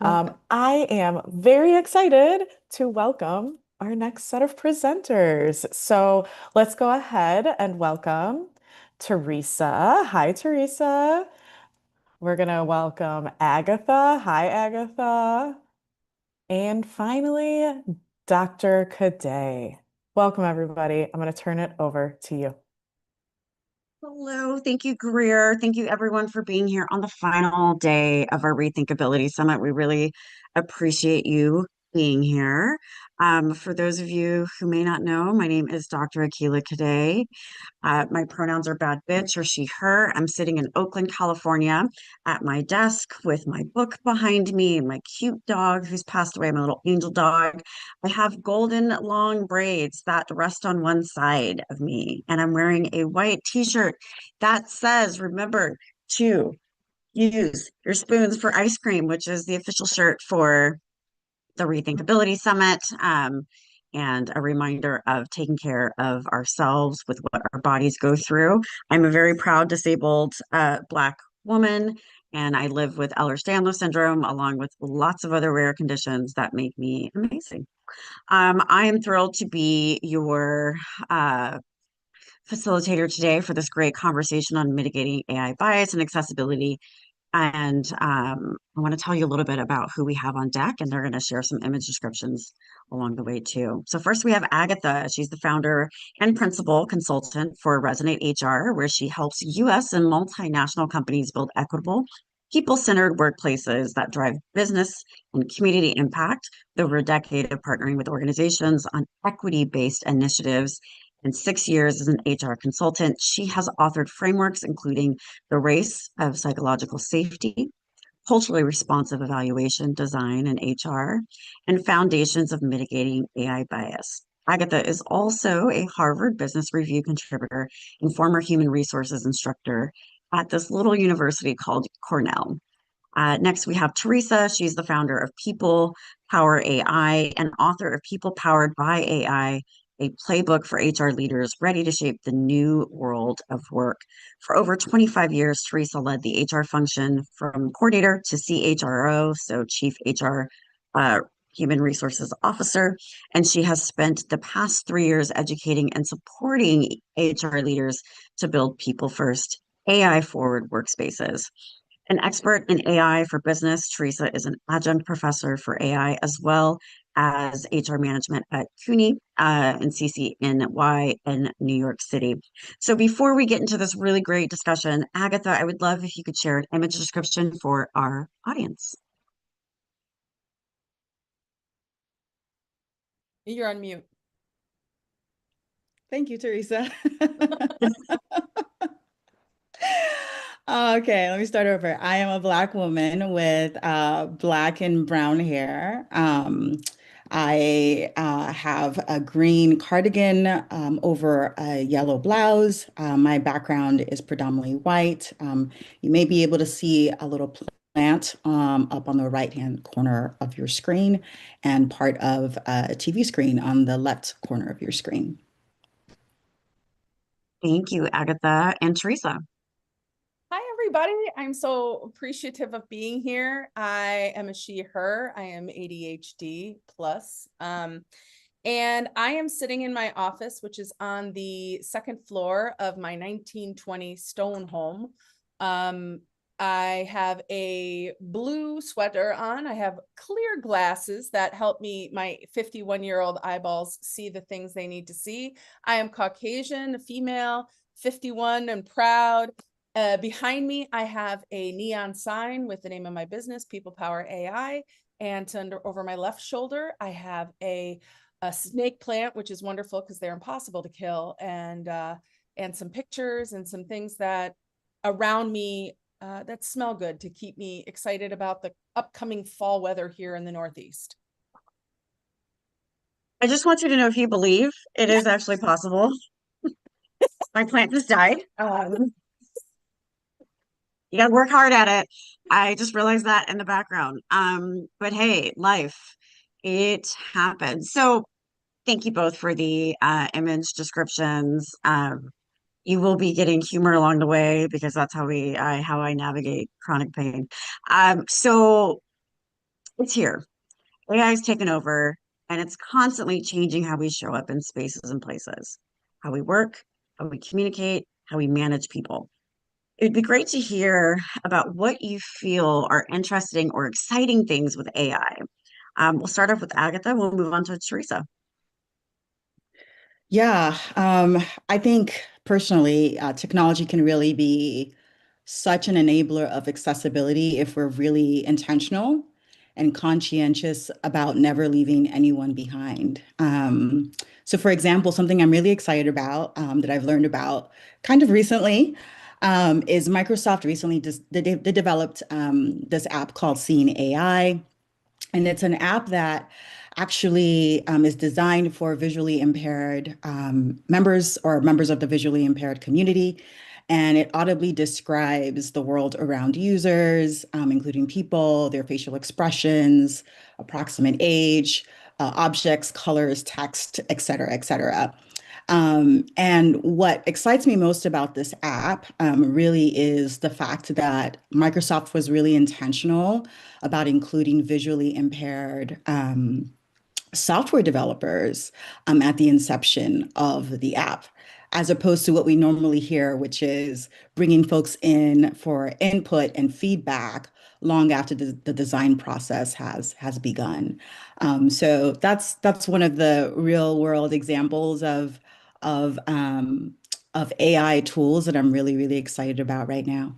I am very excited to welcome our next set of presenters. So let's go ahead and welcome Teresa. Hi, Teresa. We're going to welcome Agatha. Hi, Agatha. And finally, Dr. Cadet. Welcome, everybody. I'm going to turn it over to you. Hello, thank you, Greer. Thank you, everyone, for being here on the final day of our Rethinkability Summit. We really appreciate you being here. For those of you who may not know, my name is Dr. Akila Kadei. My pronouns are bad bitch or she, her. I'm sitting in Oakland, California at my desk with my book behind me and my cute dog who's passed away, my little angel dog. I have golden long braids that rest on one side of me, and I'm wearing a white t-shirt that says, remember to use your spoons for ice cream, which is the official shirt for the Rethinkability Summit, and a reminder of taking care of ourselves with what our bodies go through. I'm a very proud disabled Black woman, and I live with Ehlers-Danlos syndrome, along with lots of other rare conditions that make me amazing. I am thrilled to be your facilitator today for this great conversation on mitigating AI bias and accessibility, and I want to tell you a little bit about who we have on deck, and they're going to share some image descriptions along the way too. So first we have Agatha. She's the founder and principal consultant for Resonate HR, where she helps US and multinational companies build equitable, people-centered workplaces that drive business and community impact. Over a decade of partnering with organizations on equity-based initiatives and 6 years as an HR consultant, she has authored frameworks including the race of psychological safety, culturally responsive evaluation, design, and HR, and foundations of mitigating AI bias. Agatha is also a Harvard Business Review contributor and former human resources instructor at this little university called Cornell. Next, we have Teresa. She's the founder of People Power AI and author of People Powered by AI, a playbook for HR leaders ready to shape the new world of work. For over 25 years, Teresa led the HR function from coordinator to CHRO, so Chief HR Human Resources Officer, and she has spent the past 3 years educating and supporting HR leaders to build people first, AI forward workspaces. An expert in AI for business, Teresa is an adjunct professor for AI as well as HR management at CUNY and CCNY in New York City. So before we get into this really great discussion, Agatha, I would love if you could share an image description for our audience. You're on mute. Thank you, Teresa. Okay, let me start over. I am a Black woman with Black and brown hair. I have a green cardigan over a yellow blouse. My background is predominantly white. You may be able to see a little plant up on the right-hand corner of your screen and part of a TV screen on the left corner of your screen. Thank you, Agatha and Teresa. Hi, everybody. I'm so appreciative of being here. I am a she, her. I am ADHD plus. And I am sitting in my office, which is on the second floor of my 1920 stone home. I have a blue sweater on. I have clear glasses that help me, my 51-year-old eyeballs, see the things they need to see. I am Caucasian, a female, 51 and proud. Behind me, I have a neon sign with the name of my business, People Power AI. And over my left shoulder, I have a snake plant, which is wonderful because they're impossible to kill, and some pictures and some things that around me that smell good to keep me excited about the upcoming fall weather here in the Northeast. I just want you to know, if you believe, it is actually possible. My plant just died. You got to work hard at it. I just realized that in the background. But hey, life, it happens. So thank you both for the image descriptions. You will be getting humor along the way because that's how I navigate chronic pain. So It's here. AI is taken over, and it's constantly changing how we show up in spaces and places, how we work, how we communicate, how we manage people. It'd be great to hear about what you feel are interesting or exciting things with AI. We'll start off with Agatha. We'll move on to Teresa. Yeah, I think personally, technology can really be such an enabler of accessibility if we're really intentional and conscientious about never leaving anyone behind. So, for example, something I'm really excited about that I've learned about kind of recently is Microsoft recently they developed this app called Seeing AI. And it's an app that actually is designed for visually impaired members or members of the visually impaired community. And it audibly describes the world around users, including people, their facial expressions, approximate age, objects, colors, text, et cetera, et cetera. And what excites me most about this app really is the fact that Microsoft was really intentional about including visually impaired software developers at the inception of the app, as opposed to what we normally hear, which is bringing folks in for input and feedback long after the design process has begun. So that's one of the real world examples of um, of AI tools that I'm really excited about right now.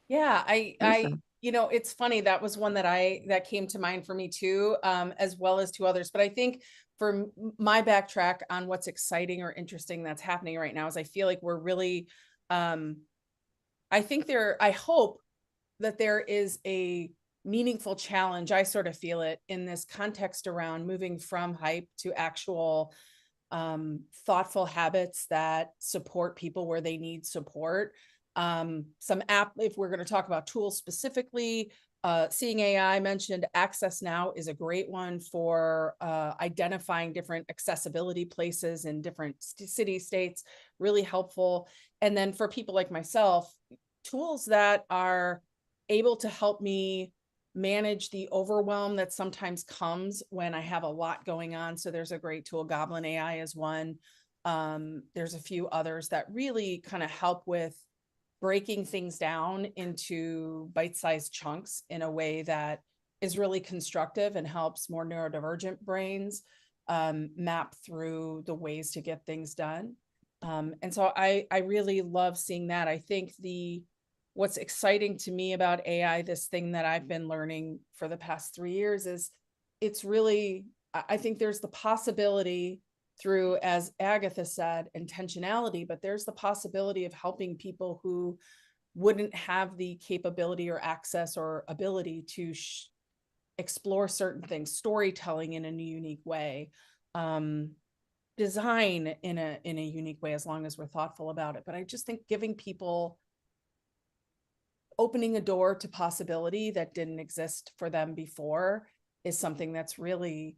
Yeah, Teresa. it's funny. That was one that came to mind for me too, as well as two others. But I think for my backtrack on what's exciting or interesting that's happening right now is I feel like we're really, um, I hope that there is a meaningful challenge. I sort of feel it in this context around moving from hype to actual thoughtful habits that support people where they need support. Some app, if we're going to talk about tools specifically, Seeing AI mentioned Access Now is a great one for identifying different accessibility places in different city states, really helpful. And then for people like myself, tools that are able to help me manage the overwhelm that sometimes comes when I have a lot going on. So there's a great tool, Goblin AI is one. There's a few others that really kind of help with breaking things down into bite-sized chunks in a way that is really constructive and helps more neurodivergent brains map through the ways to get things done. And so I really love seeing that. I think what's exciting to me about AI, this thing that I've been learning for the past 3 years, is it's really, I think there's the possibility through, as Agatha said, intentionality, but there's the possibility of helping people who wouldn't have the capability or access or ability to explore certain things, storytelling in a unique way, design in a unique way, as long as we're thoughtful about it. But I just think giving people, opening a door to possibility that didn't exist for them before is something that's really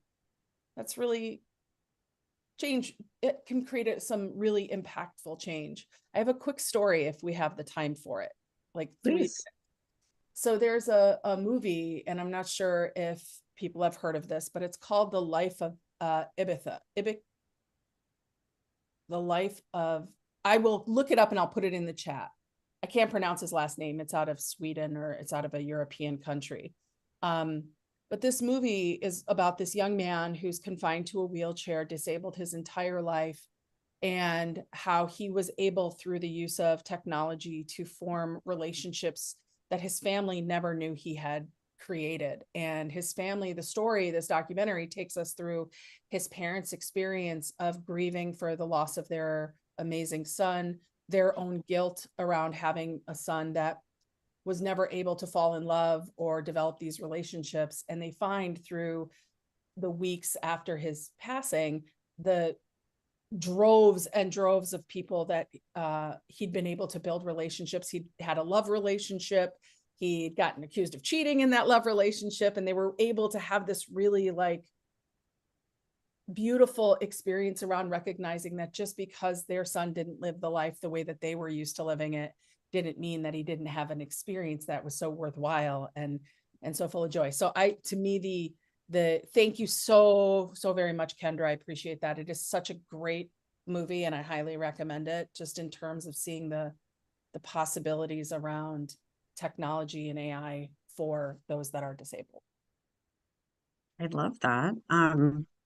change. It can create some really impactful change. I have a quick story if we have the time for it, like three. Please. So there's a movie, and I'm not sure if people have heard of this, but it's called The Life of Ibiza. The Life of, I will look it up and I'll put it in the chat. I can't pronounce his last name. It's out of Sweden, or it's out of a European country. But this movie is about this young man who's confined to a wheelchair, disabled his entire life, and how he was able, through the use of technology, to form relationships that his family never knew he had created. And his family, the story, this documentary takes us through his parents' experience of grieving for the loss of their amazing son, their own guilt around having a son that was never able to fall in love or develop these relationships. And they find through the weeks after his passing, the droves and droves of people that he'd been able to build relationships. He'd had a love relationship. He'd gotten accused of cheating in that love relationship. And they were able to have this really like beautiful experience around recognizing that just because their son didn't live the life the way that they were used to living it didn't mean that he didn't have an experience that was so worthwhile. And and so full of joy. So to me, the thank you so very much, Kendra. I appreciate that. It is such a great movie, and I highly recommend it, just in terms of seeing the possibilities around technology and AI for those that are disabled. I love that.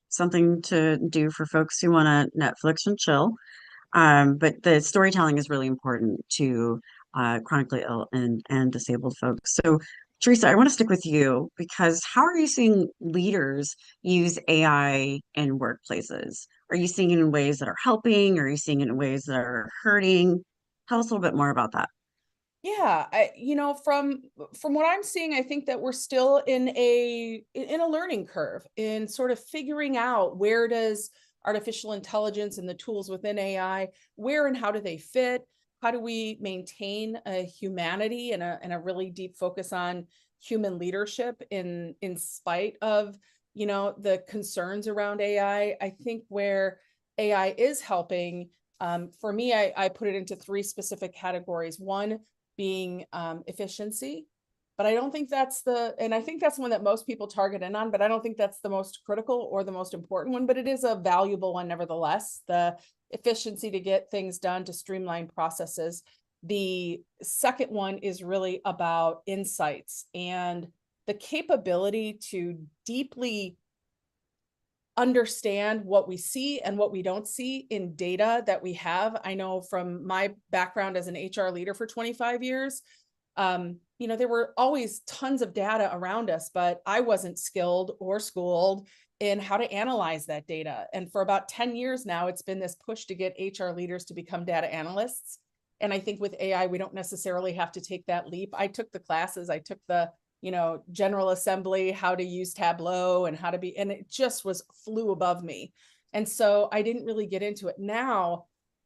Something to do for folks who want to Netflix and chill. But the storytelling is really important to chronically ill and disabled folks. So, Teresa, I want to stick with you because how are you seeing leaders use AI in workplaces? Are you seeing it in ways that are helping? Are you seeing it in ways that are hurting? Tell us a little bit more about that. Yeah, from what I'm seeing, I think that we're still in a learning curve in sort of figuring out, where does artificial intelligence and the tools within AI, where and how do they fit? How do we maintain a humanity and a really deep focus on human leadership in spite of, the concerns around AI? I think where AI is helping, for me, I put it into three specific categories. One being efficiency, but I don't think that's and I think that's one that most people target in on, but I don't think that's the most critical or the most important one, but it is a valuable one nevertheless. The efficiency to get things done, to streamline processes. The second one is really about insights and the capability to deeply understand what we see and what we don't see in data that we have. I know from my background as an HR leader for 25 years, there were always tons of data around us, but I wasn't skilled or schooled in how to analyze that data. And for about 10 years now, it's been this push to get HR leaders to become data analysts. And I think with AI, we don't necessarily have to take that leap. I took the classes, I took the general assembly, how to use Tableau and and it just flew above me. And so I didn't really get into it. Now,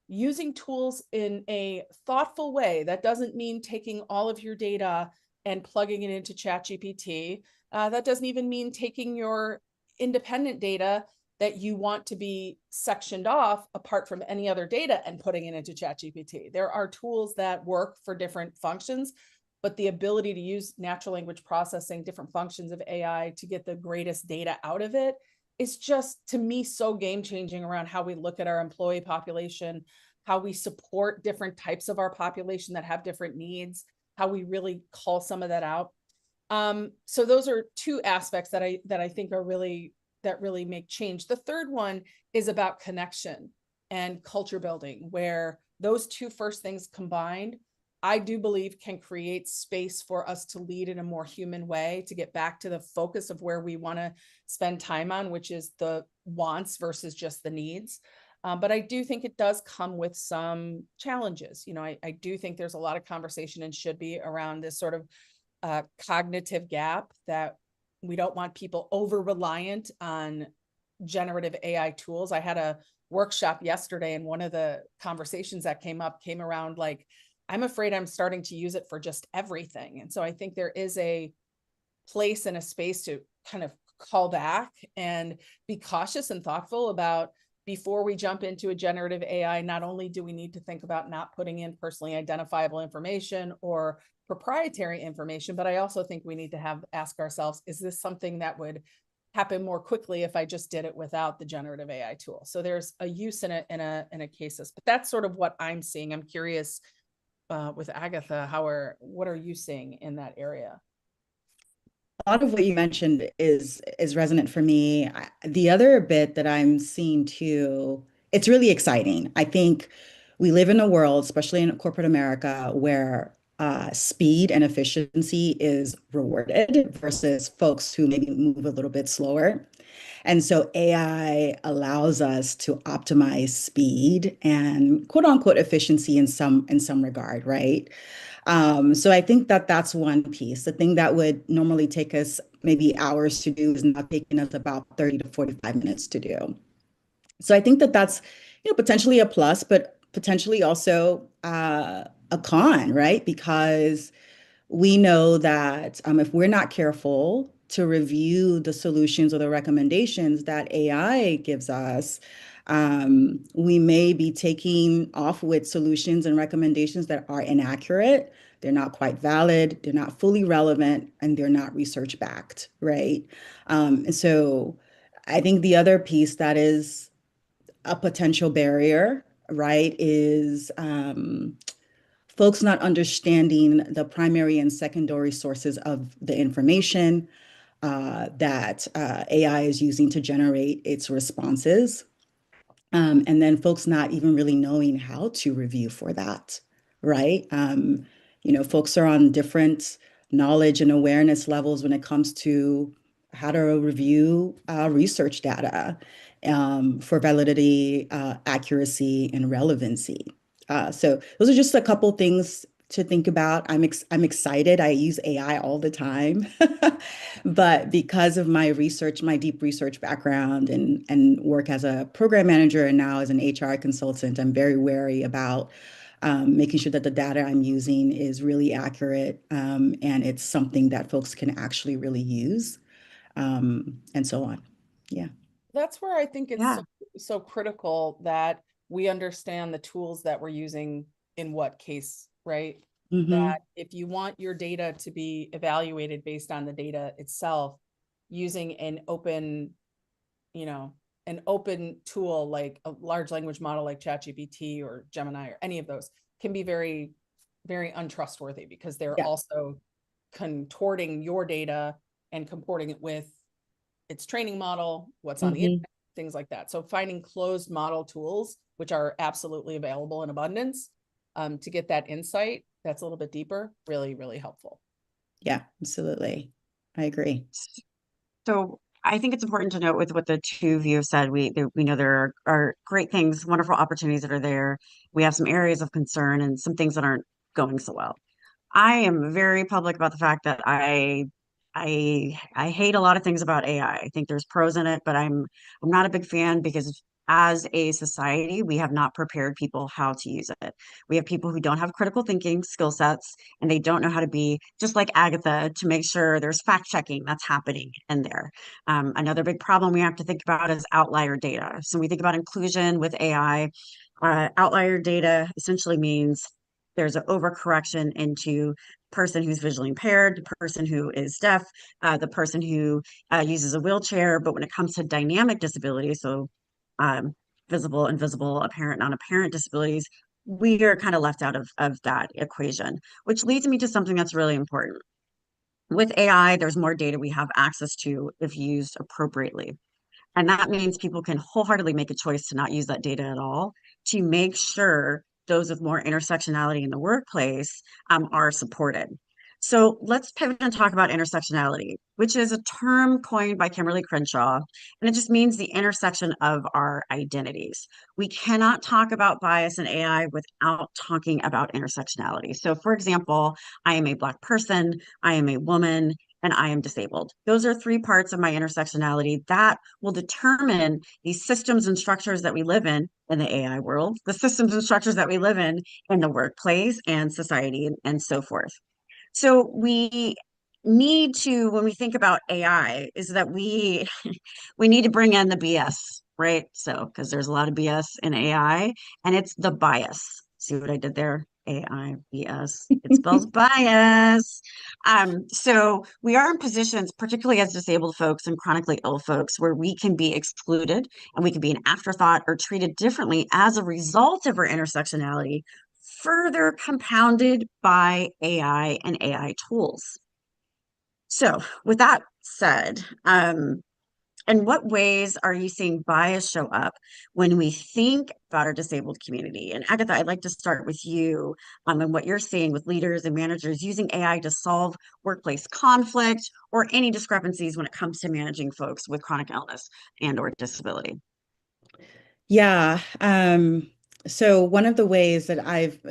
using tools in a thoughtful way, that doesn't mean taking all of your data and plugging it into ChatGPT. That doesn't even mean taking your independent data that you want to be sectioned off apart from any other data and putting it into ChatGPT. There are tools that work for different functions, but the ability to use natural language processing, different functions of AI to get the greatest data out of it is just, to me, so game changing around how we look at our employee population, how we support different types of our population that have different needs, how we really call some of that out. So those are two aspects that I think are that really make change. The third one is about connection and culture building, where those two first things combined, I do believe, can create space for us to lead in a more human way, to get back to the focus of where we want to spend time on, which is the wants versus just the needs. But I do think it does come with some challenges. I do think there's a lot of conversation, and should be, around this sort of cognitive gap, that we don't want people over reliant on generative AI tools. I had a workshop yesterday, and one of the conversations that came around, like, I'm afraid I'm starting to use it for just everything. And so I think there is a place and a space to kind of call back and be cautious and thoughtful about, before we jump into a generative AI, not only do we need to think about not putting in personally identifiable information or proprietary information, but I also think we need to ask ourselves, is this something that would happen more quickly if I just did it without the generative AI tool? So there's a use in a cases, but that's sort of what I'm seeing. I'm curious, with Agatha, what are you seeing in that area? A lot of what you mentioned is resonant for me. The other bit that I'm seeing too, it's really exciting. I think we live in a world, especially in corporate America, where speed and efficiency is rewarded versus folks who maybe move a little bit slower. And so AI allows us to optimize speed and quote unquote efficiency in some regard, right? So I think that that's one piece. The thing that would normally take us maybe hours to do is now taking us about 30 to 45 minutes to do. So I think that that's, potentially a plus, but potentially also a con, right? Because we know that if we're not careful to review the solutions or the recommendations that AI gives us, we may be taking off with solutions and recommendations that are inaccurate they're not quite valid, they're not fully relevant, and they're not research backed, right? And so I think the other piece that is a potential barrier, right, is folks not understanding the primary and secondary sources of the information that AI is using to generate its responses. And then folks not even really knowing how to review for that, right? Folks are on different knowledge and awareness levels when it comes to how to review research data for validity, accuracy, and relevancy. So those are just a couple things to think about. I'm excited. I use AI all the time. But because of my research, my deep research background and work as a program manager and now as an HR consultant, I'm very wary about making sure that the data I'm using is really accurate and it's something that folks can actually really use and so on. Yeah. That's where I think it's Yeah. so critical that we understand the tools that we're using in what case, right? Mm-hmm. That if you want your data to be evaluated based on the data itself, using an open tool like a large language model like ChatGPT or Gemini or any of those can be very, very untrustworthy because they're Yeah. also contorting your data and comporting it with its training model, what's on the Mm-hmm. internet, things like that. So finding closed model tools, which are absolutely available in abundance, to get that insight that's a little bit deeper, really, really helpful. Yeah, absolutely. I agree. So I think it's important to note with what the two of you have said. We know there are great things, wonderful opportunities that are there. We have some areas of concern and some things that aren't going so well. I am very public about the fact that I hate a lot of things about AI. I think there's pros in it, but I'm not a big fan because as a society, we have not prepared people how to use it. We have people who don't have critical thinking skill sets and they don't know how to be just like Agatha to make sure there's fact checking that's happening in there. Another big problem we have to think about is outlier data. So we think about inclusion with AI. Outlier data essentially means there's an overcorrection into person who's visually impaired, the person who is deaf, the person who uses a wheelchair. But when it comes to dynamic disability, so um, visible, invisible, apparent, non-apparent disabilities, we are kind of left out of that equation, which leads me to something that's really important. With AI, there's more data we have access to if used appropriately. And that means people can wholeheartedly make a choice to not use that data at all to make sure those with more intersectionality in the workplace are supported. So let's pivot and talk about intersectionality, which is a term coined by Kimberly Crenshaw, and it just means the intersection of our identities. We cannot talk about bias in AI without talking about intersectionality. So, for example, I am a Black person, I am a woman, and I am disabled. Those are three parts of my intersectionality that will determine the systems and structures that we live in the AI world, the systems and structures that we live in the workplace and society and so forth. So we need to, when we think about AI, is that we need to bring in the BS, right? So because there's a lot of BS in AI, and it's the bias. See what I did there? AIBS. It spells bias. So we are in positions, particularly as disabled folks and chronically ill folks, where we can be excluded and we can be an afterthought or treated differently as a result of our intersectionality, further compounded by AI and AI tools. So, with that said, in what ways are you seeing bias show up when we think about our disabled community? And Agatha, I'd like to start with you and what you're seeing with leaders and managers using AI to solve workplace conflict or any discrepancies when it comes to managing folks with chronic illness and or disability. Yeah. So one of the ways that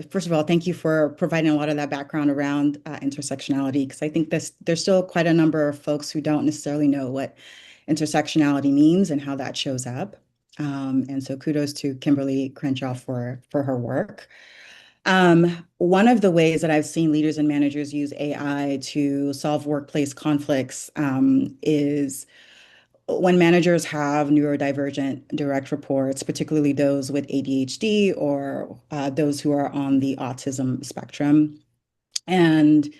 first of all, thank you for providing a lot of that background around intersectionality, because I think there's still quite a number of folks who don't necessarily know what intersectionality means and how that shows up. And so kudos to Kimberly Crenshaw for her work. One of the ways that I've seen leaders and managers use AI to solve workplace conflicts is when managers have neurodivergent direct reports, particularly those with ADHD or those who are on the autism spectrum. And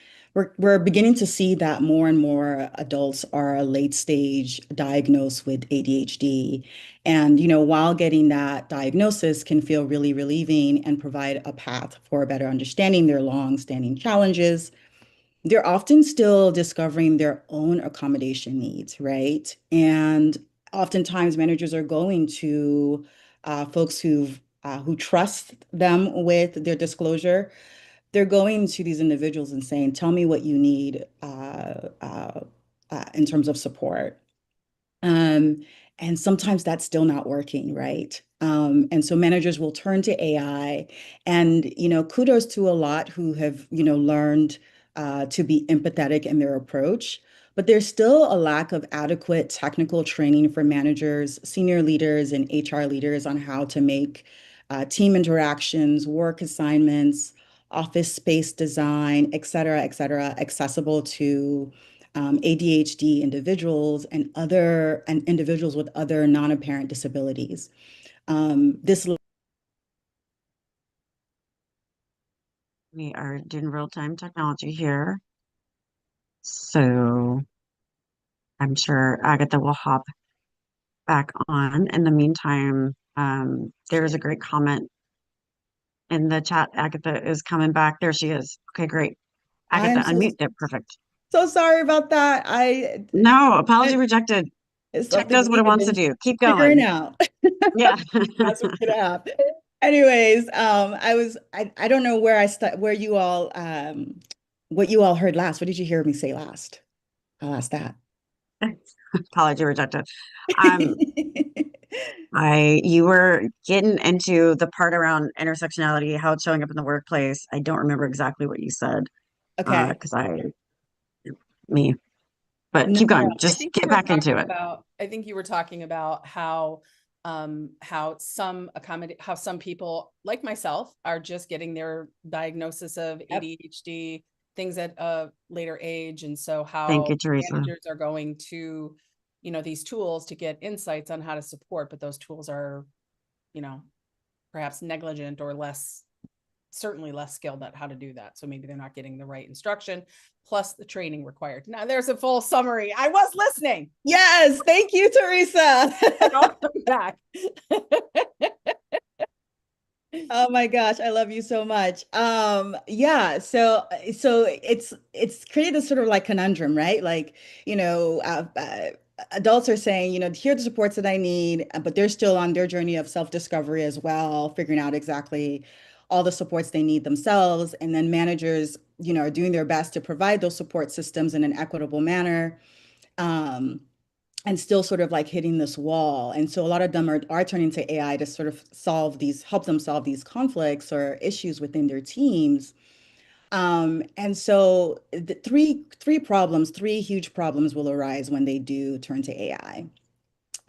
we're beginning to see that more and more adults are late stage diagnosed with ADHD. And, while getting that diagnosis can feel really relieving and provide a path for better understanding their long-standing challenges, they're often still discovering their own accommodation needs, right? And oftentimes managers are going to folks who trust them with their disclosure. They're going to these individuals and saying, "Tell me what you need in terms of support." Um, and sometimes that's still not working, right? And so managers will turn to AI, and kudos to a lot who have learned to be empathetic in their approach. But there's still a lack of adequate technical training for managers, senior leaders, and HR leaders on how to make team interactions, work assignments, office space design, et cetera, accessible to ADHD individuals and individuals with other non-apparent disabilities. This We are doing real-time technology here. So I'm sure Agatha will hop back on. In the meantime, there is a great comment in the chat. Agatha is coming back. There she is. Okay, great. Agatha, I'm unmute. Yep, perfect. so sorry about that. I No, apology rejected. It's Tech like the does what it game had wants to been do. Keep figuring going. out Yeah. as we could have. Anyways, I don't know where you all what you all heard last. What did you hear me say last? I'll ask that. Apology rejected. Um, you were getting into the part around intersectionality, how it's showing up in the workplace. I don't remember exactly what you said, Okay. because me, but No, keep no. going. Just get back into it. I think you were talking about how some people like myself are just getting their diagnosis of Yep. ADHD, things at a later age, and so Thank how you, Teresa. managers are going to these tools to get insights on how to support, but those tools are perhaps negligent or certainly less skilled at how to do that. So maybe they're not getting the right instruction, plus the training required. Now there's a full summary. I was listening. Yes, thank you, Teresa. I'll come back. Oh my gosh, I love you so much. Yeah, so it's created a sort of like conundrum, right? Like, adults are saying, here are the supports that I need, but they're still on their journey of self-discovery as well, figuring out exactly all the supports they need themselves. And then managers, are doing their best to provide those support systems in an equitable manner. Um, and still sort of like hitting this wall. And so a lot of them are turning to AI to sort of help them solve these conflicts or issues within their teams. And so the three huge problems will arise when they do turn to AI.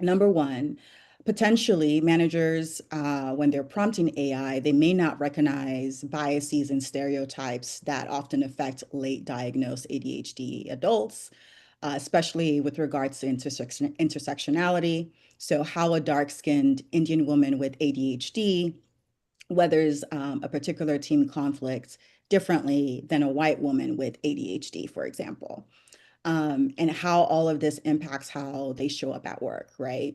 Number one, potentially managers, when they're prompting AI, they may not recognize biases and stereotypes that often affect late diagnosed ADHD adults, especially with regards to intersectionality. So, how a dark-skinned Indian woman with ADHD weathers a particular team conflict differently than a white woman with ADHD, for example, and how all of this impacts how they show up at work, right?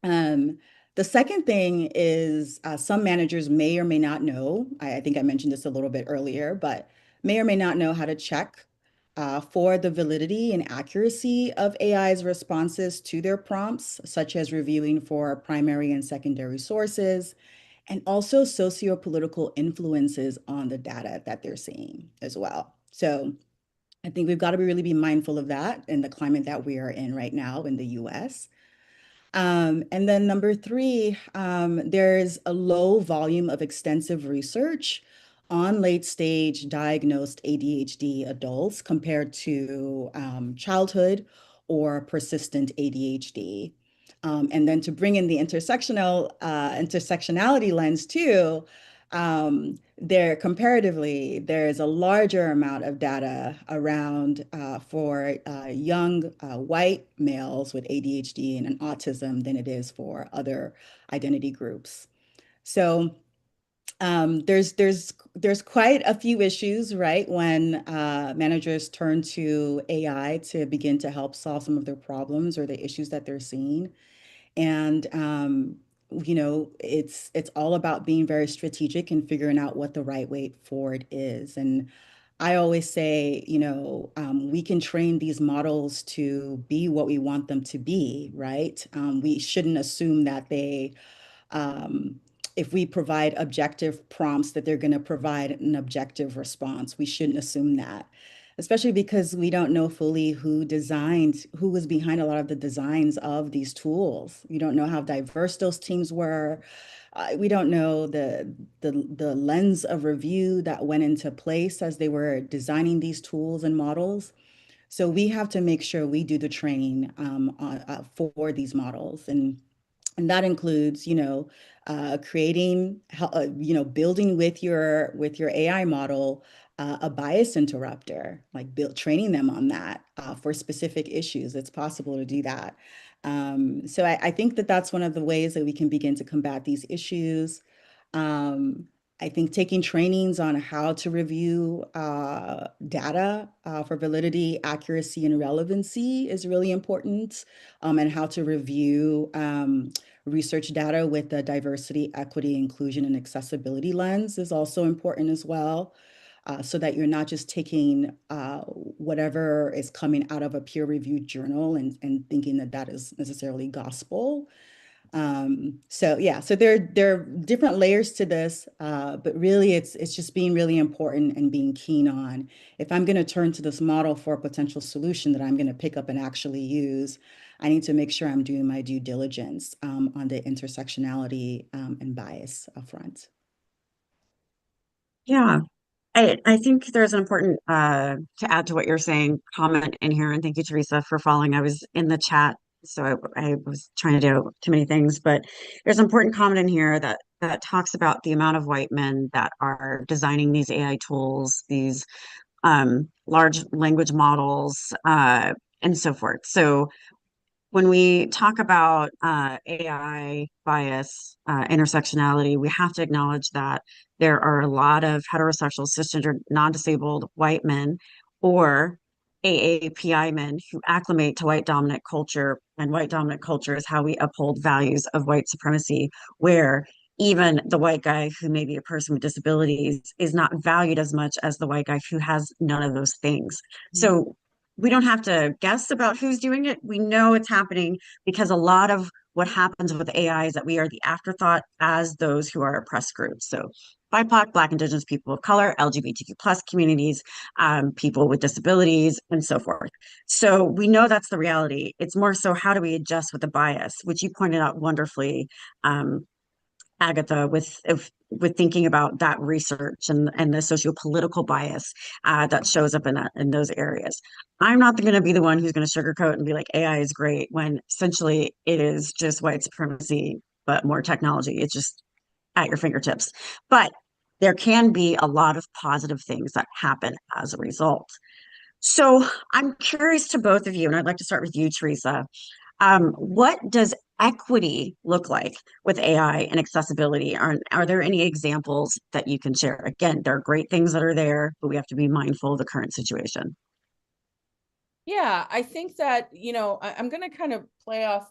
Um, the second thing is some managers may or may not know, I think I mentioned this a little bit earlier, but may or may not know how to check for the validity and accuracy of AI's responses to their prompts, such as reviewing for primary and secondary sources, and also socio-political influences on the data that they're seeing as well. So I think we've got to really be mindful of that in the climate that we are in right now in the US. And then number three, there's a low volume of extensive research on late stage diagnosed ADHD adults compared to childhood or persistent ADHD. And then to bring in the intersectionality lens too, there's a larger amount of data around for young white males with ADHD and autism than it is for other identity groups. So There's quite a few issues, right? When managers turn to AI to begin to help solve some of their problems or the issues that they're seeing. And it's all about being very strategic and figuring out what the right way forward is. And I always say, we can train these models to be what we want them to be, right? We shouldn't assume that um, if we provide objective prompts, that they're going to provide an objective response. We shouldn't assume that, especially because we don't know fully who was behind a lot of the designs of these tools. We don't know how diverse those teams were. We don't know the lens of review that went into place as they were designing these tools and models. So we have to make sure we do the training for these models, and that includes, building with your AI model a bias interrupter, like training them on that for specific issues. It's possible to do that. So I think that that's one of the ways that we can begin to combat these issues. Um, I think taking trainings on how to review data for validity, accuracy, and relevancy is really important, and how to review research data with the diversity, equity, inclusion, and accessibility lens is also important as well, so that you're not just taking whatever is coming out of a peer-reviewed journal and thinking that that is necessarily gospel. So yeah, so there are different layers to this, but really it's just being really important and being keen on, if I'm going to turn to this model for a potential solution that I'm going to pick up and actually use, I need to make sure I'm doing my due diligence on the intersectionality and bias upfront. Yeah, I think there's an important to add to what you're saying comment in here, and thank you, Teresa, for following. I was in the chat, so I was trying to do too many things, but there's an important comment in here that talks about the amount of white men that are designing these AI tools, these large language models, and so forth. So when we talk about AI bias, intersectionality, we have to acknowledge that there are a lot of heterosexual, cisgender, non-disabled white men or AAPI men who acclimate to white dominant culture. And white dominant culture is how we uphold values of white supremacy, where even the white guy who may be a person with disabilities is not valued as much as the white guy who has none of those things. So we don't have to guess about who's doing it. We know it's happening because a lot of what happens with AI is that we are the afterthought as those who are oppressed groups. So BIPOC, Black, Indigenous people of color, LGBTQ plus communities, people with disabilities, and so forth. So we know that's the reality. It's more so how do we adjust with the bias, which you pointed out wonderfully, um, Agatha, with thinking about that research and the socio-political bias that shows up in those areas. I'm not going to be the one who's going to sugarcoat and be like AI is great when essentially it is just white supremacy, but more technology. It's just at your fingertips. But there can be a lot of positive things that happen as a result. So I'm curious to both of you, and I'd like to start with you, Teresa. What does equity look like with AI and accessibility? Are there any examples that you can share? Again, there are great things that are there, but we have to be mindful of the current situation. Yeah, I think that, I'm going to kind of play off,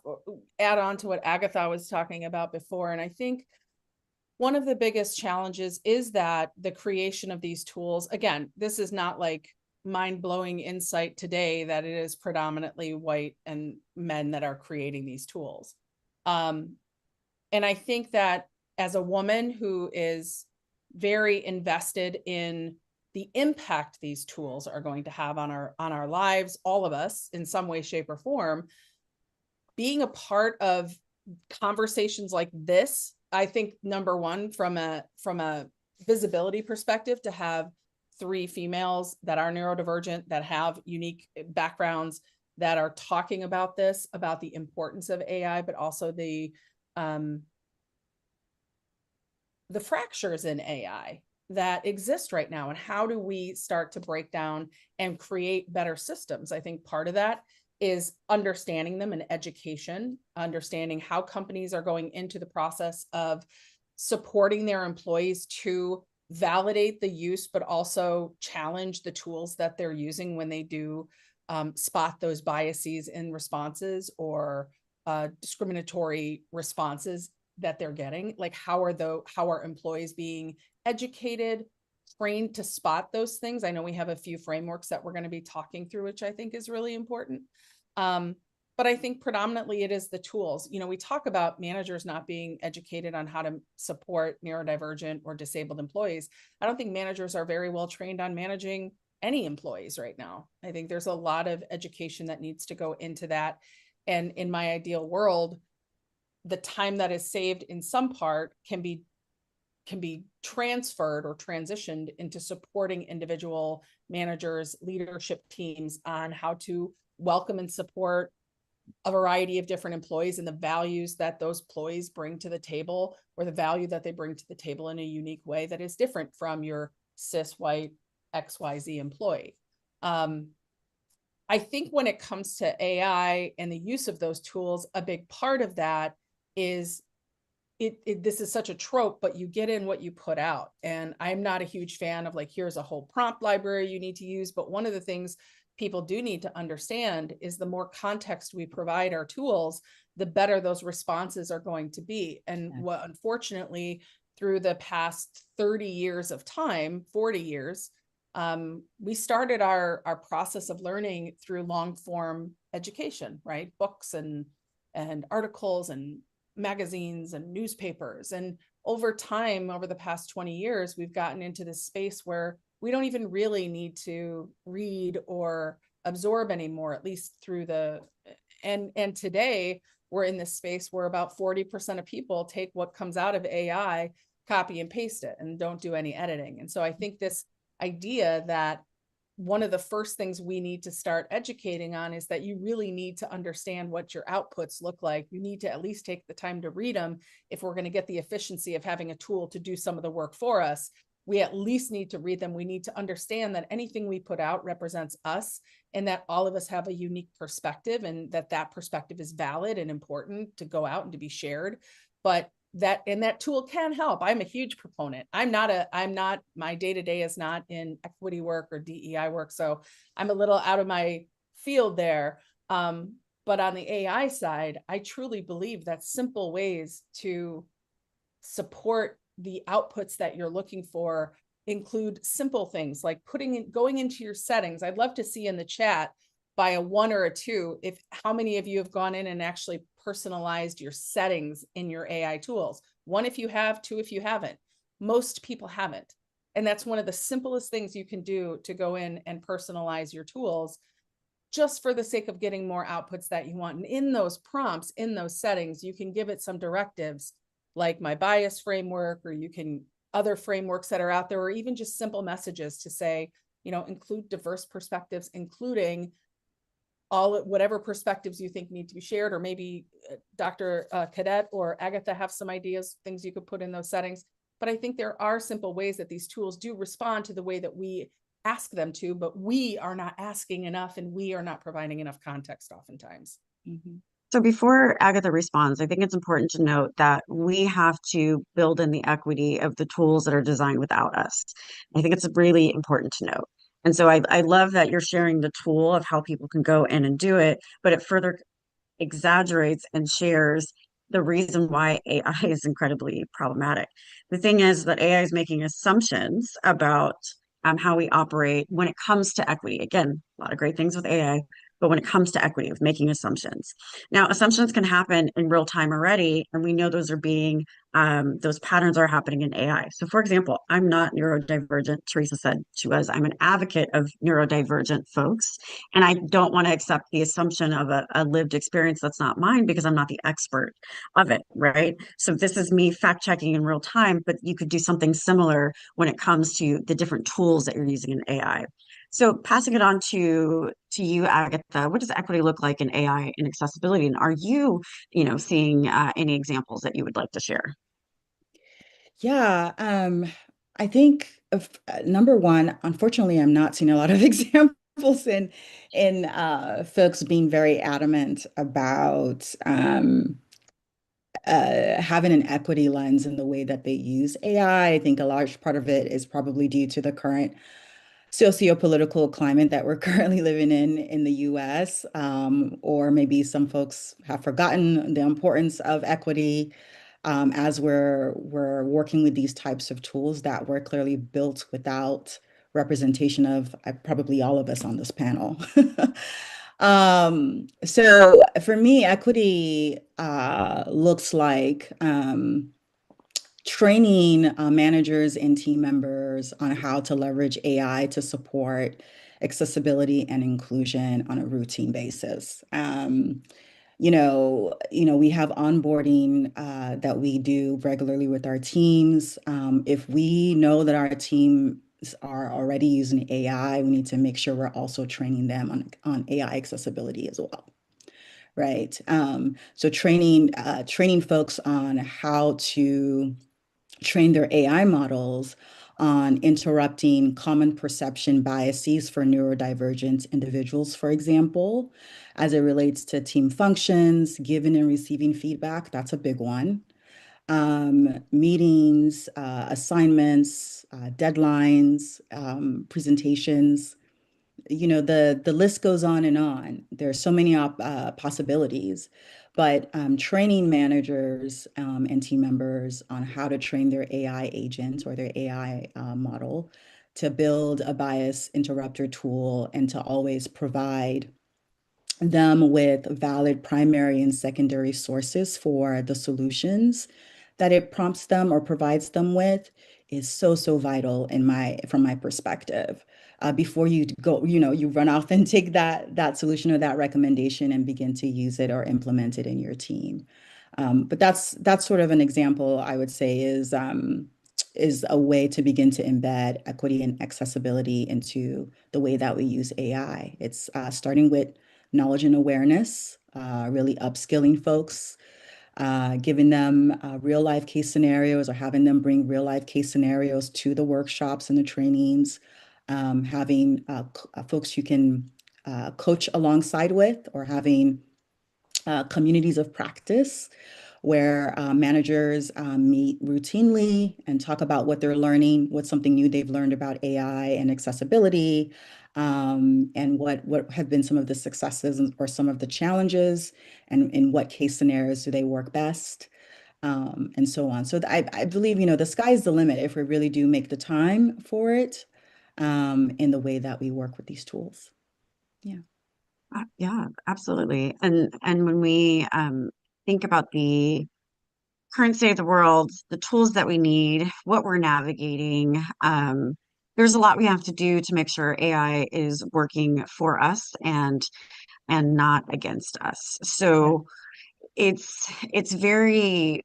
add on to what Agatha was talking about before. And I think one of the biggest challenges is that the creation of these tools, again, this is not like mind-blowing insight today that it is predominantly white and men that are creating these tools. And I think that as a woman who is very invested in the impact these tools are going to have on our lives, all of us in some way, shape, or form, being a part of conversations like this, I think number one, from a visibility perspective, to have three females that are neurodivergent, that have unique backgrounds, that are talking about this, about the importance of AI, but also the fractures in AI that exist right now, and how do we start to break down and create better systems. I think part of that is understanding them and education, understanding how companies are going into the process of supporting their employees to validate the use, but also challenge the tools that they're using when they do spot those biases in responses or discriminatory responses that they're getting. Like, how are employees being educated, trained to spot those things? I know we have a few frameworks that we're going to be talking through, which I think is really important. But I think predominantly it is the tools. We talk about managers not being educated on how to support neurodivergent or disabled employees. I don't think managers are very well trained on managing any employees right now. I think there's a lot of education that needs to go into that. And in my ideal world, the time that is saved in some part can be transferred or transitioned into supporting individual managers, leadership teams on how to welcome and support a variety of different employees and the values that those employees bring to the table, or the value that they bring to the table in a unique way that is different from your cis white XYZ employee. I think when it comes to AI and the use of those tools, a big part of that is this is such a trope, but you get in what you put out. And I'm not a huge fan of like, here's a whole prompt library you need to use. But one of the things people do need to understand is the more context we provide our tools, the better those responses are going to be. And what, unfortunately, through the past 30 years of time, 40 years, we started our process of learning through long form education, right? Books and articles and magazines and newspapers. And over time, over the past 20 years, we've gotten into this space where we don't even really need to read or absorb anymore, at least through and today we're in this space where about 40% of people take what comes out of AI, copy and paste it, and don't do any editing. And so I think this idea that one of the first things we need to start educating on is that you really need to understand what your outputs look like. You need to at least take the time to read them. If we're going to get the efficiency of having a tool to do some of the work for us, we at least need to read them. We need to understand that anything we put out represents us, and that all of us have a unique perspective, and that perspective is valid and important to go out and to be shared. But that tool can help. I'm a huge proponent. My day-to-day is not in equity work or DEI work. So I'm a little out of my field there. But on the AI side, I truly believe that simple ways to support the outputs that you're looking for include simple things like going into your settings. I'd love to see in the chat by a 1 or a 2, how many of you have gone in and actually personalized your settings in your AI tools. 1 if you have, 2 if you haven't. Most people haven't. And that's one of the simplest things you can do to go in and personalize your tools, just for the sake of getting more outputs that you want. And in those prompts, in those settings, you can give it some directives like my bias framework, or you can other frameworks that are out there, or even just simple messages to say, include diverse perspectives, including whatever perspectives you think need to be shared, or maybe Dr. Cadet or Agatha have some ideas, things you could put in those settings. But I think there are simple ways that these tools do respond to the way that we ask them to, but we are not asking enough, and we are not providing enough context oftentimes. Mm-hmm. So before Agatha responds, I think it's important to note that we have to build in the equity of the tools that are designed without us. I think it's really important to note. And so I love that you're sharing the tool of how people can go in and do it, but it further exaggerates and shares the reason why AI is incredibly problematic. The thing is that AI is making assumptions about how we operate when it comes to equity. Again, a lot of great things with AI, but when it comes to equity, of making assumptions. Now, assumptions can happen in real time already, and we know those patterns are happening in AI. So for example, I'm not neurodivergent. Teresa said she was. I'm an advocate of neurodivergent folks, and I don't want to accept the assumption of a lived experience that's not mine, because I'm not the expert of it, right? So this is me fact checking in real time, but you could do something similar when it comes to the different tools that you're using in AI. So passing it on to you, Agatha, what does equity look like in AI and accessibility? And are you, seeing any examples that you would like to share? Yeah, I think number one, unfortunately, I'm not seeing a lot of examples in folks being very adamant about having an equity lens in the way that they use AI. I think a large part of it is probably due to the current socio-political climate that we're currently living in the US, or maybe some folks have forgotten the importance of equity as we're working with these types of tools that were clearly built without representation of probably all of us on this panel. So for me, equity looks like training managers and team members on how to leverage AI to support accessibility and inclusion on a routine basis. We have onboarding that we do regularly with our teams. If we know that our teams are already using AI, we need to make sure we're also training them on AI accessibility as well. Right. So training folks on how to train their AI models on interrupting common perception biases for neurodivergent individuals, for example, as it relates to team functions, giving and receiving feedback. That's a big one. Meetings, assignments, deadlines, presentations. The list goes on and on. There are so many possibilities, but training managers and team members on how to train their AI agent or their AI model to build a bias interrupter tool and to always provide them with valid primary and secondary sources for the solutions that it prompts them or provides them with is so vital from my perspective. Before you go, you run off and take that solution or that recommendation and begin to use it or implement it in your team. But that's sort of an example, I would say, is a way to begin to embed equity and accessibility into the way that we use AI. It's starting with knowledge and awareness, really upskilling folks, giving them real life case scenarios or having them bring real life case scenarios to the workshops and the trainings, having folks you can coach alongside with, or having communities of practice where managers meet routinely and talk about what they're learning, what's something new they've learned about AI and accessibility, and what have been some of the successes or some of the challenges, and in what case scenarios do they work best, and so on. So I believe, the sky's the limit if we really do make the time for it, in the way that we work with these tools. Yeah. Yeah, absolutely. And when we think about the current state of the world, the tools that we need, what we're navigating, there's a lot we have to do to make sure AI is working for us and not against us. So it's very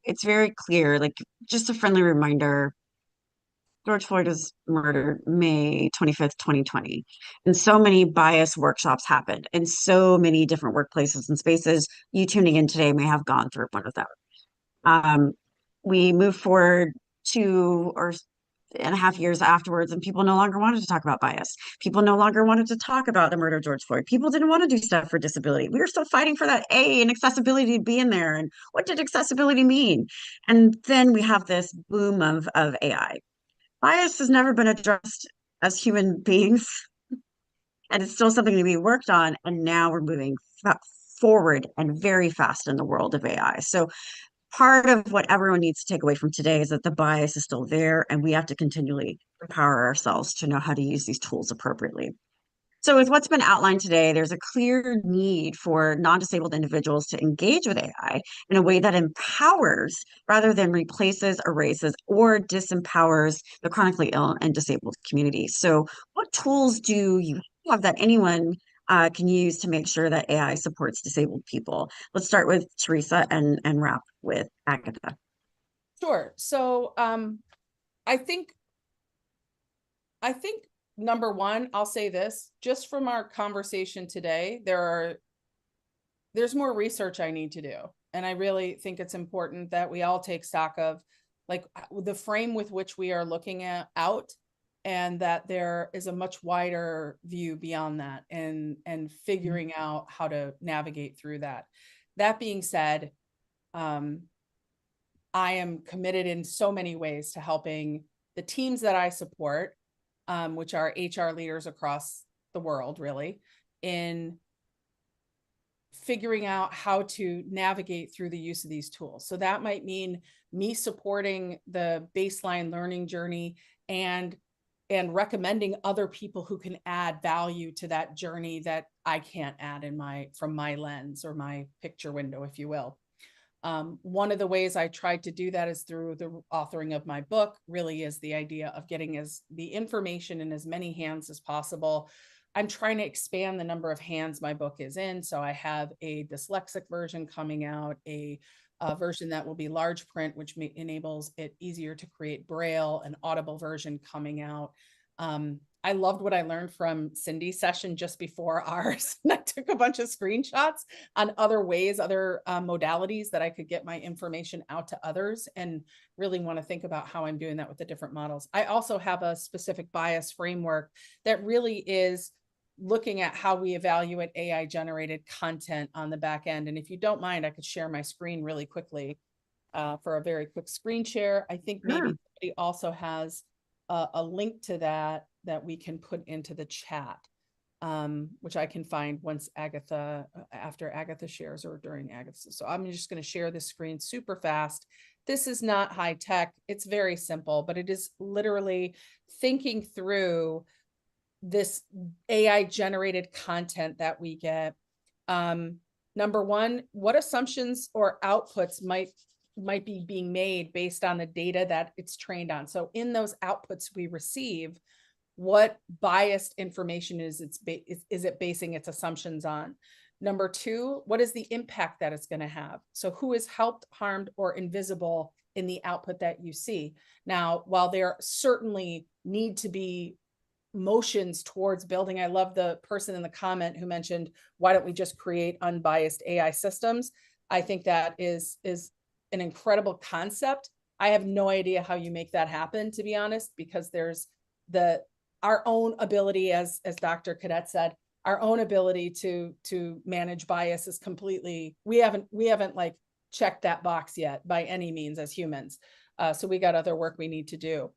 clear, like just a friendly reminder. George Floyd was murdered May 25th, 2020. And so many bias workshops happened in so many different workplaces and spaces. You tuning in today may have gone through one of them. We moved forward 2.5 years afterwards, and people no longer wanted to talk about bias. People no longer wanted to talk about the murder of George Floyd. People didn't want to do stuff for disability. We were still fighting for that A and accessibility to be in there. And what did accessibility mean? And then we have this boom of AI. Bias has never been addressed as human beings, and it's still something to be worked on. And now we're moving forward and very fast in the world of AI. So part of what everyone needs to take away from today is that the bias is still there, and we have to continually empower ourselves to know how to use these tools appropriately. So with what's been outlined today, there's a clear need for non-disabled individuals to engage with AI in a way that empowers rather than replaces, erases, or disempowers the chronically ill and disabled community. So what tools do you have that anyone can use to make sure that AI supports disabled people? Let's start with Teresa and wrap with Agatha. Sure. So I think number one, I'll say this, just from our conversation today, there's more research I need to do. And I really think it's important that we all take stock of like the frame with which we are looking out, and that there is a much wider view beyond that, and figuring out how to navigate through that. That being said, I am committed in so many ways to helping the teams that I support, which are HR leaders across the world, really, in figuring out how to navigate through the use of these tools. So that might mean me supporting the baseline learning journey and recommending other people who can add value to that journey that I can't add from my lens or my picture window, if you will. One of the ways I tried to do that is through the authoring of my book. Really is the idea of getting the information in as many hands as possible. I'm trying to expand the number of hands my book is in. So I have a dyslexic version coming out, a version that will be large print, which enables it easier to create Braille, an Audible version coming out. I loved what I learned from Cindy's session just before ours. I took a bunch of screenshots on other ways, other modalities that I could get my information out to others, and really want to think about how I'm doing that with the different models. I also have a specific bias framework that really is looking at how we evaluate AI generated content on the back end. And if you don't mind, I could share my screen really quickly for a very quick screen share. I think maybe somebody also has a link to that we can put into the chat, which I can find once after Agatha shares or during Agatha. So I'm just going to share this screen super fast. This is not high tech. It's very simple, but it is literally thinking through this AI generated content that we get. Number one, what assumptions or outputs might be being made based on the data that it's trained on. So in those outputs we receive, what biased information is it basing its assumptions on? Number two, what is the impact that it's going to have? So who is helped, harmed, or invisible in the output that you see? Now, while there certainly need to be motions towards building, I love the person in the comment who mentioned, why don't we just create unbiased AI systems? I think that is an incredible concept. I have no idea how you make that happen, to be honest, because there's our own ability, as Dr. Cadet said, our own ability to manage bias is completely, we haven't like checked that box yet by any means as humans. So we got other work we need to do.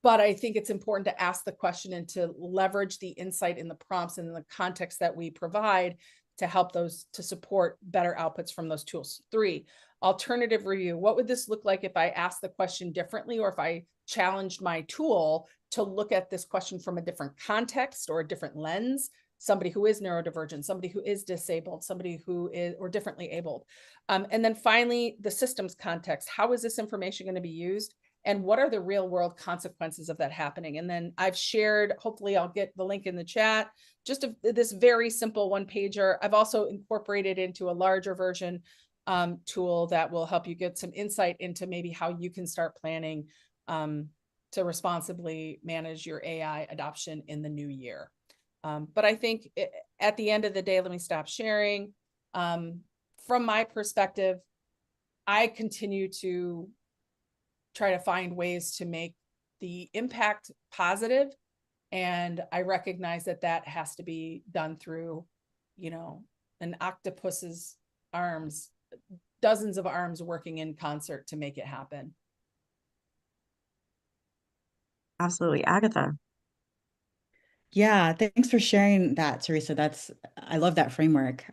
But I think it's important to ask the question and to leverage the insight in the prompts and in the context that we provide to help those to support better outputs from those tools. 3, alternative review. What would this look like if I asked the question differently, or if I challenged my tool to look at this question from a different context or a different lens? Somebody who is neurodivergent, somebody who is disabled, somebody who is or differently abled. And then finally, the systems context. How is this information going to be used? And what are the real world consequences of that happening? And then I've shared, hopefully I'll get the link in the chat, just this very simple one pager. I've also incorporated into a larger version tool that will help you get some insight into maybe how you can start planning to responsibly manage your AI adoption in the new year. But I think at the end of the day, let me stop sharing. From my perspective, I continue to try to find ways to make the impact positive. And I recognize that has to be done through, an octopus's arms, dozens of arms working in concert to make it happen. Absolutely. Agatha. Yeah, thanks for sharing that, Teresa. I love that framework.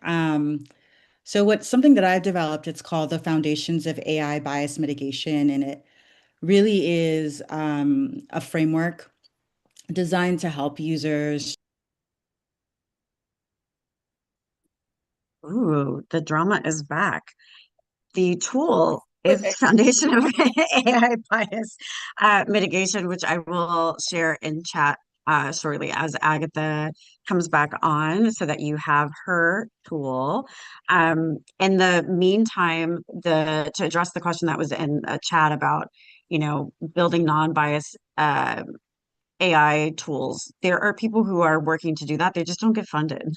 So what's something that I've developed, it's called the Foundations of AI Bias Mitigation, and it really is a framework designed to help users. Ooh, the drama is back. The tool is the foundation of AI bias mitigation, which I will share in chat shortly as Agatha comes back on so that you have her tool. In the meantime, to address the question that was in a chat about, building non-biased AI tools, there are people who are working to do that. They just don't get funded.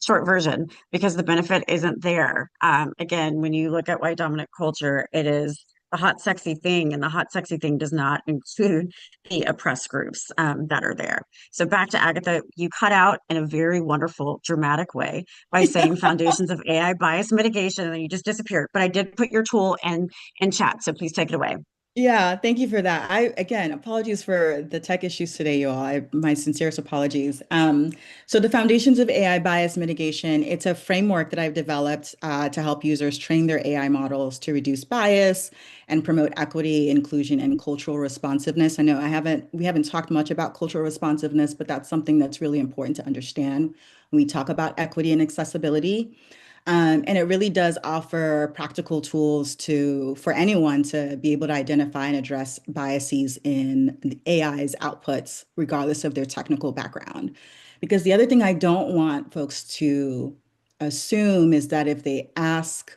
Short version, because the benefit isn't there. Again, when you look at white dominant culture, it is the hot, sexy thing, and the hot, sexy thing does not include the oppressed groups that are there. So back to Agatha, you cut out in a very wonderful, dramatic way by saying foundations of AI bias mitigation, and then you just disappeared. But I did put your tool in chat, so please take it away. Yeah, thank you for that. Again, apologies for the tech issues today, you all. My sincerest apologies. So the Foundations of AI Bias Mitigation, it's a framework that I've developed to help users train their AI models to reduce bias and promote equity, inclusion, and cultural responsiveness. I know we haven't talked much about cultural responsiveness, but that's something that's really important to understand when we talk about equity and accessibility. And it really does offer practical tools for anyone to be able to identify and address biases in the AI's outputs, regardless of their technical background. Because the other thing I don't want folks to assume is that if they ask,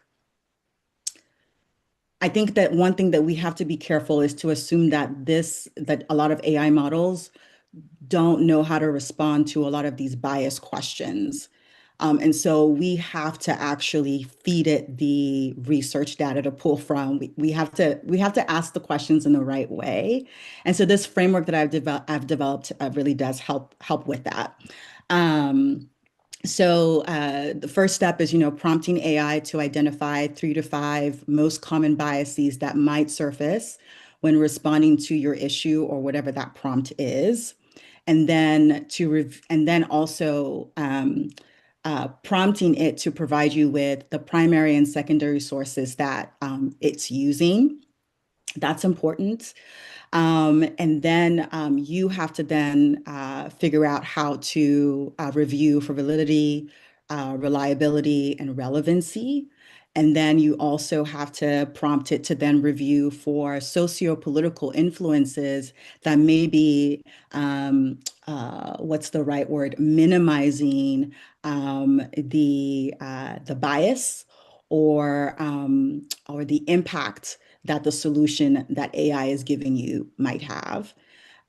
I think that one thing that we have to be careful is to assume that a lot of AI models don't know how to respond to a lot of these bias questions. And so we have to actually feed it the research data to pull from. We have to ask the questions in the right way. And so this framework that I've developed really does help with that. The first step is, prompting AI to identify 3 to 5 most common biases that might surface when responding to your issue or whatever that prompt is. And then also prompting it to provide you with the primary and secondary sources that it's using. That's important. And then you have to then figure out how to review for validity, reliability, and relevancy. And then you also have to prompt it to then review for socio-political influences that may be, what's the right word, minimizing the bias or the impact that the solution that AI is giving you might have.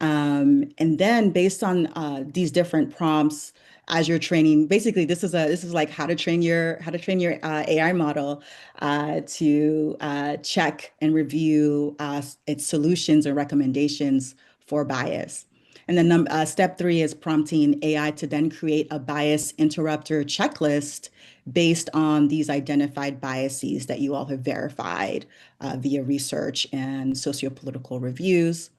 And then based on these different prompts, as you're training, basically this is like how to train your AI model to check and review its solutions and recommendations for bias. And then step 3 is prompting AI to then create a bias interrupter checklist based on these identified biases that you all have verified via research and sociopolitical reviews.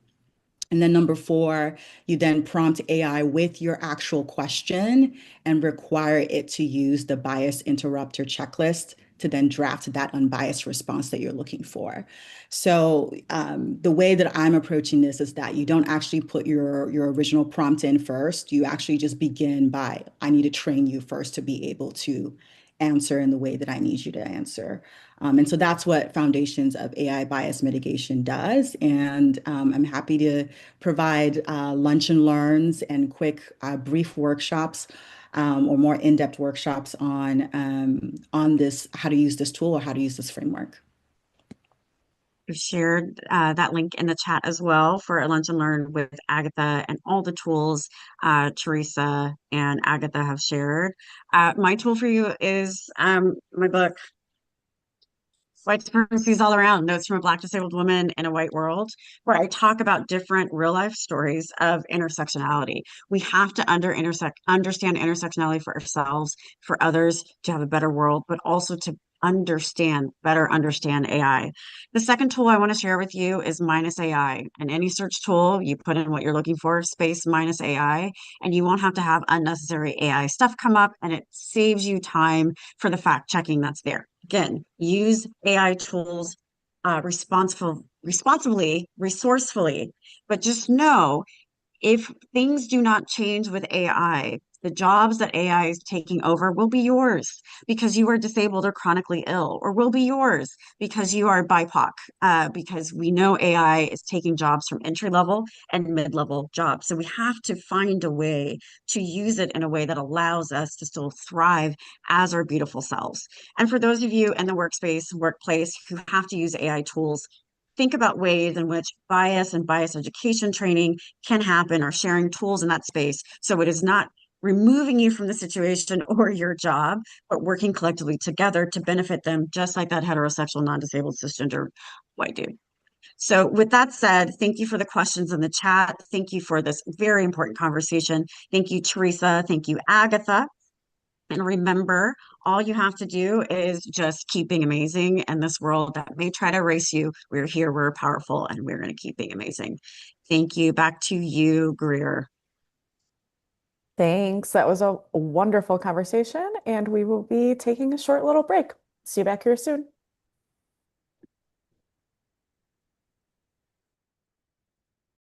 And then number 4, you then prompt AI with your actual question and require it to use the bias interrupter checklist to then draft that unbiased response that you're looking for. So the way that I'm approaching this is that you don't actually put your original prompt in first. You actually just begin by, I need to train you first to be able to answer in the way that I need you to answer. And so that's what Foundations of AI Bias Mitigation does. And I'm happy to provide lunch and learns and quick, brief workshops or more in-depth workshops on this, how to use this tool or how to use this framework. We've shared that link in the chat as well for a lunch and learn with Agatha and all the tools Teresa and Agatha have shared. My tool for you is my book, White Supremacies All Around, Notes from a Black Disabled Woman in a White World, where I talk about different real life stories of intersectionality. We have to understand intersectionality for ourselves, for others, to have a better world, but also to better understand AI. The second tool I want to share with you is minus AI. In any search tool, you put in what you're looking for, space minus AI, and you won't have to have unnecessary AI stuff come up, and it saves you time for the fact checking that's there. Again, use AI tools responsibly, resourcefully, but just know if things do not change with AI, the jobs that AI is taking over will be yours because you are disabled or chronically ill, or will be yours because you are BIPOC, because we know AI is taking jobs from entry level and mid level jobs. So we have to find a way to use it in a way that allows us to still thrive as our beautiful selves. And for those of you in the workplace who have to use AI tools, think about ways in which bias and bias education training can happen, or sharing tools in that space so it is not removing you from the situation or your job, but working collectively together to benefit them, just like that heterosexual, non-disabled, cisgender white dude. So with that said, thank you for the questions in the chat. Thank you for this very important conversation. Thank you, Teresa. Thank you, Agatha. And remember, all you have to do is just keep being amazing in this world that may try to erase you. We're here, we're powerful, and we're going to keep being amazing. Thank you. Back to you, Greer. Thanks. That was a wonderful conversation, and we will be taking a short little break. See you back here soon.